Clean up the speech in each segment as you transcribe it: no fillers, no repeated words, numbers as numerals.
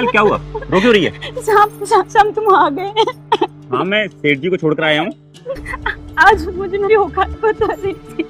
Uncle क्या हुआ, रो क्यों रही है? शाम तुम आ गए। हाँ, मैं सेठ जी को छोड़कर आया हूँ। आज मुझे मेरी औकात पता नहीं थी।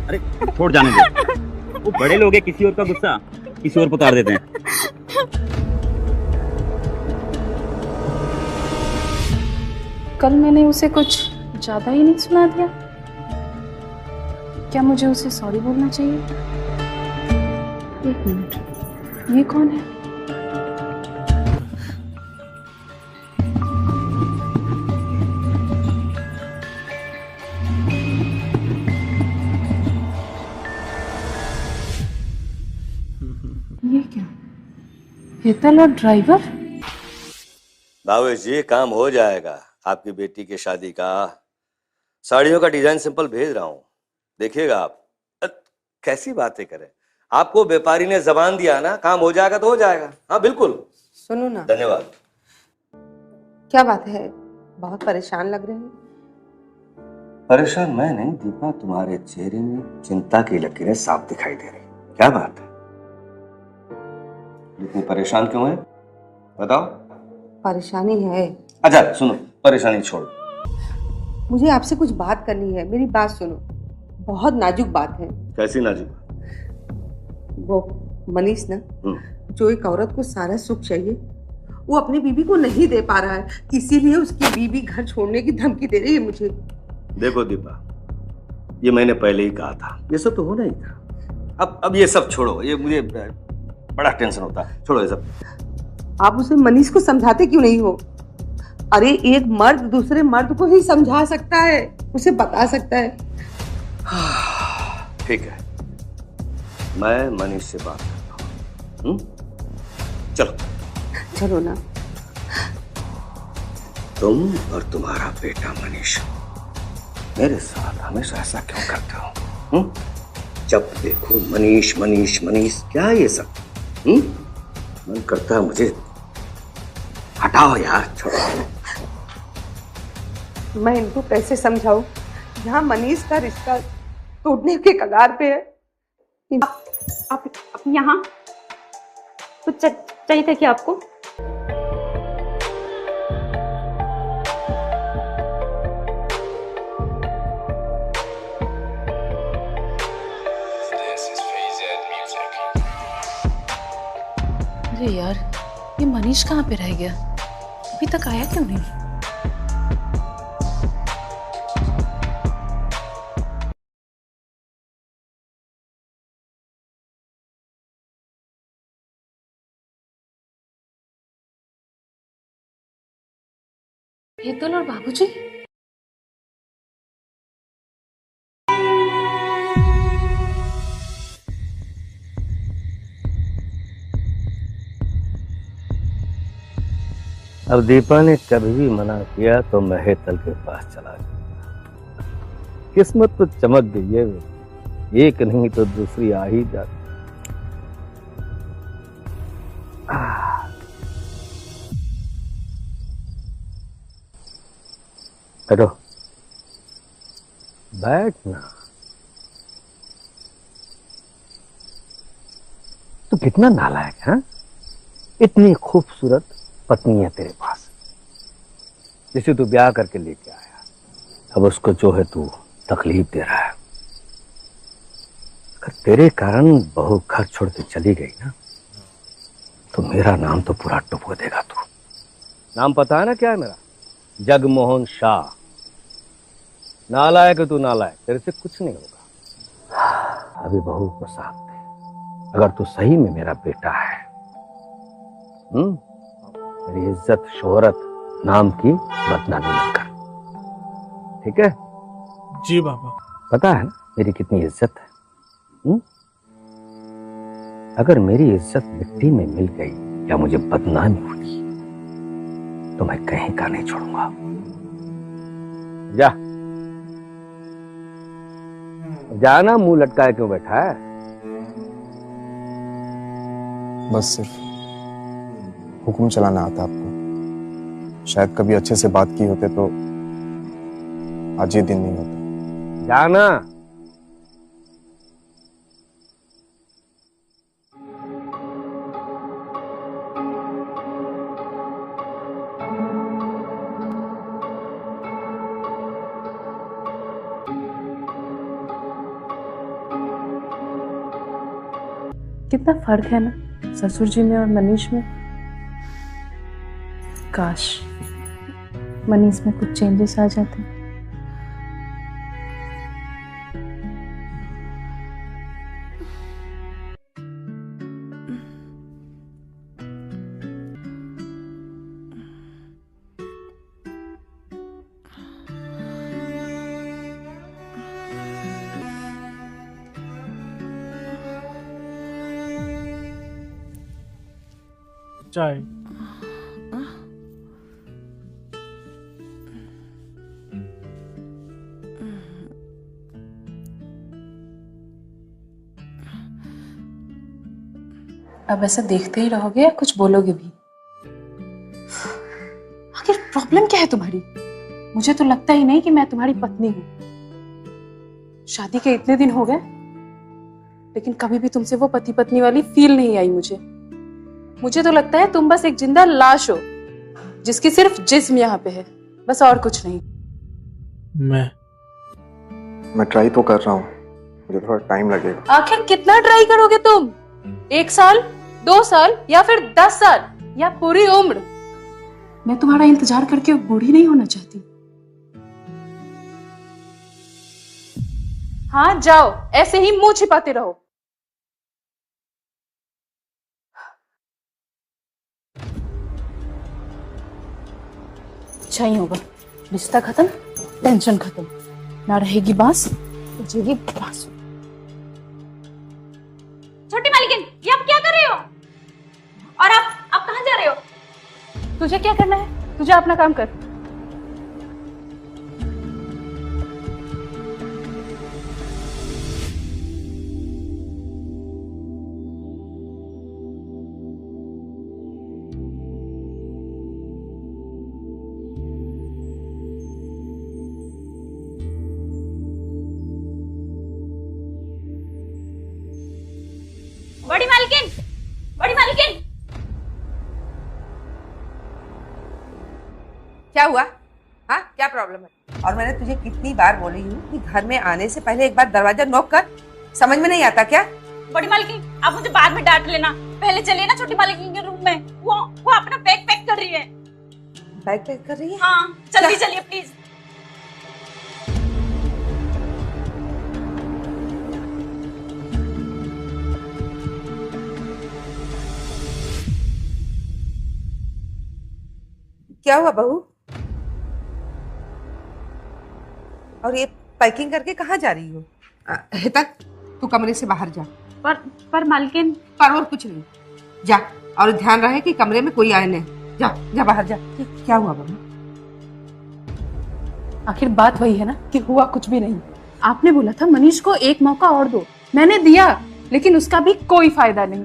अरे छोड़ जाने दो, वो बड़े लोग हैं, किसी और का गुस्सा किसी और पर उतार देते हैं। कल मैंने उसे कुछ ज्यादा ही नहीं सुना दिया। क्या मुझे उसे सॉरी बोलना चाहिए? एक मिनट, ये कौन है? ये क्या, हेतल और ड्राइवर? भावेश जी, काम हो जाएगा। आपकी बेटी की शादी का साड़ियों का डिजाइन सिंपल भेज रहा हूँ, देखिएगा आप। कैसी बातें करें, आपको व्यापारी ने जबान दिया ना, काम हो जाएगा तो हो जाएगा। हाँ बिल्कुल। सुनो ना, धन्यवाद। क्या बात है, बहुत परेशान लग रहे हैं। परेशान मैं नहीं दीपा, तुम्हारे चेहरे में चिंता की लकीरें साफ दिखाई दे रही। क्या बात है, इतनी परेशान क्यों है, बताओ। परेशानी है। अच्छा सुनो, परेशानी छोड़ो, मुझे आपसे कुछ बात करनी है, मेरी बात सुनो। बहुत नाजुक बात है। कैसी नाजुक? वो मनीष ना, जो एक औरत को सारा सुख चाहिए वो अपनी बीबी को नहीं दे पा रहा है, इसीलिए उसकी बीबी घर छोड़ने की धमकी दे रही है मुझे। देखो दीपा, ये मैंने पहले ही कहा था, ये सब तो होना ही था। अब ये सब छोड़ो, ये मुझे बड़ा टेंशन होता है, छोड़ो ये सब। आप उसे मनीष को समझाते क्यों नहीं हो? अरे एक मर्द दूसरे मर्द को ही समझा सकता है, उसे बता सकता है। ठीक है, मैं मनीष से बात करता हूँ। चलो चलो ना। तुम और तुम्हारा बेटा मनीष मेरे साथ हमेशा ऐसा क्यों करते हो? जब देखो मनीष मनीष मनीष, क्या ये सब? मन करता है मुझे हटाओ यार, छोड़ो। मैं इनको कैसे समझाऊं, जहां मनीष का रिश्ता टूटने के कगार पे है। आप यहाँ कुछ चाहिए था क्या आपको? अरे यार, ये मनीष कहाँ पे रह गया? अभी तक आया क्यों नहीं? हेतल और बाबूजी? अब दीपा ने कभी भी मना किया तो मैं हेतल के पास चला गया। किस्मत तो चमक गई है, एक नहीं तो दूसरी आ ही जाती। बैठो, बैठना। तू कितना नालायक है, इतनी खूबसूरत पत्नी है तेरे पास, जिसे तू ब्याह करके लेके आया, अब उसको जो है तू तकलीफ दे रहा है। अगर तेरे कारण बहू घर छोड़ के चली गई ना, तो मेरा नाम तो पूरा डुबो देगा तू। नाम पता है ना क्या है मेरा? जगमोहन शाह। नालायक है तू, नालायक, तेरे से कुछ नहीं होगा। अभी बहू को साथ दे, अगर तू सही में मेरा बेटा है। मेरी इज्जत शोहरत नाम की बदनामी मत कर, ठीक है? जी बाबा। पता है ना मेरी कितनी इज्जत है? अगर मेरी इज्जत मिट्टी में मिल गई या मुझे बदनामी हुई तो मैं कहीं का नहीं छोड़ूंगा। जा, जाना, मुंह लटकाए क्यों बैठा है? बस सिर्फ हुक्म चलाना आता आपको। शायद कभी अच्छे से बात की होते तो आज ये दिन नहीं होता। जाना। कितना फर्क है ना ससुर जी में और मनीष में। काश मनीष में कुछ चेंजेस आ जाते। चाय। अब ऐसा देखते ही रहोगे या कुछ बोलोगे भी? आखिर प्रॉब्लम क्या है तुम्हारी? मुझे तो लगता ही नहीं कि मैं तुम्हारी पत्नी हूं। शादी के इतने दिन हो गए लेकिन कभी भी तुमसे वो पति पत्नी वाली फील नहीं आई मुझे तो लगता है तुम बस एक जिंदा लाश हो जिसकी सिर्फ जिस्म यहाँ पे है, बस और कुछ नहीं। मैं ट्राई तो कर रहा हूँ, मुझे थोड़ा टाइम लगेगा। आखिर कितना ट्राई करोगे तुम? 1 साल, 2 साल या फिर 10 साल या पूरी उम्र? मैं तुम्हारा इंतजार करके बूढ़ी नहीं होना चाहती। हाँ जाओ, ऐसे ही मुंह छिपाते रहो। अच्छा ही होगा, रिश्ता खत्म, टेंशन खत्म। ना रहेगी बांस, बजेगी बांसुरी। छोटी मालकिन, ये आप क्या कर रहे हो? और आप कहाँ जा रहे हो? तुझे क्या करना है? तुझे अपना काम कर। बड़ी मालकिन, बड़ी मालकिन, क्या हुआ? हाँ, क्या प्रॉब्लम है? और मैंने तुझे कितनी बार बोली हूँ कि घर में आने से पहले एक बार दरवाजा नॉक कर। समझ में नहीं आता क्या? बड़ी मालकिन, आप मुझे बाद में डांट लेना, पहले चलिए ना छोटी मालकिन के रूम में। वो अपना बैग पैक कर रही है। बैग पैक कर रही है? हाँ, जल्दी चलिए प्लीज। क्या हुआ बहू? और ये पैकिंग करके कहाँ जा रही हो? हेता, तू कमरे से बाहर जा। पर मालकिन। पर और कुछ नहीं, जा। और ध्यान रहे कि कमरे में कोई आए नहीं। जा जा बाहर जा। क्या हुआ बहू? आखिर बात वही है ना कि हुआ कुछ भी नहीं। आपने बोला था मनीष को एक मौका और दो, मैंने दिया, लेकिन उसका भी कोई फायदा नहीं।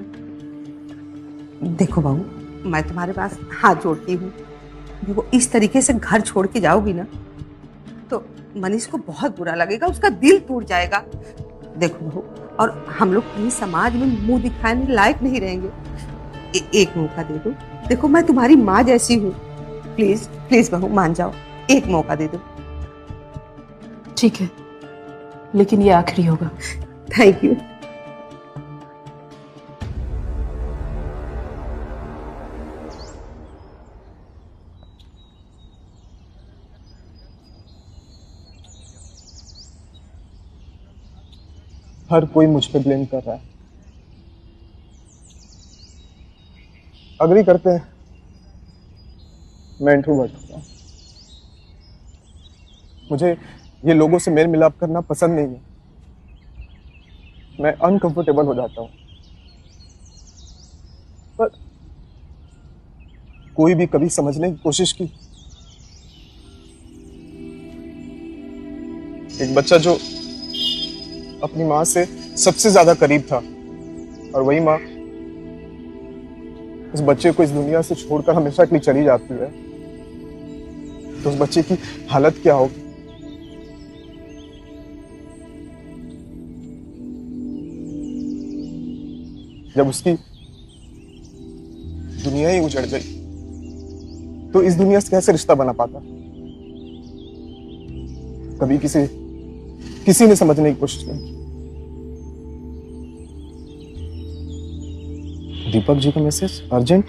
देखो बहू, मैं तुम्हारे पास हाथ जोड़ती हूँ। देखो, इस तरीके से घर छोड़ के जाओगी ना तो मनीष को बहुत बुरा लगेगा, उसका दिल टूट जाएगा। देखो बहू, और हम लोग कहीं समाज में मुंह दिखाने लायक नहीं रहेंगे। एक मौका दे दो। देखो, मैं तुम्हारी माँ जैसी हूँ। प्लीज प्लीज बहू, मान जाओ, एक मौका दे दो। ठीक है, लेकिन ये आखिरी होगा। Thank you. हर कोई मुझ पे ब्लेम कर रहा है। अग्री करते हैं, मैं इंट्रोवर्ट हूं। मुझे ये लोगों से मेल मिलाप करना पसंद नहीं है। मैं अनकंफर्टेबल हो जाता हूं। पर कोई भी कभी समझने की कोशिश की? एक बच्चा जो अपनी माँ से सबसे ज्यादा करीब था, और वही माँ उस बच्चे को इस दुनिया से छोड़कर हमेशा के लिए चली जाती है, तो उस बच्चे की हालत क्या होगी? जब उसकी दुनिया ही उजड़ गई तो इस दुनिया से कैसे रिश्ता बना पाता? कभी किसी ने समझने की कोशिश नहीं की। दीपक जी का मैसेज अर्जेंट।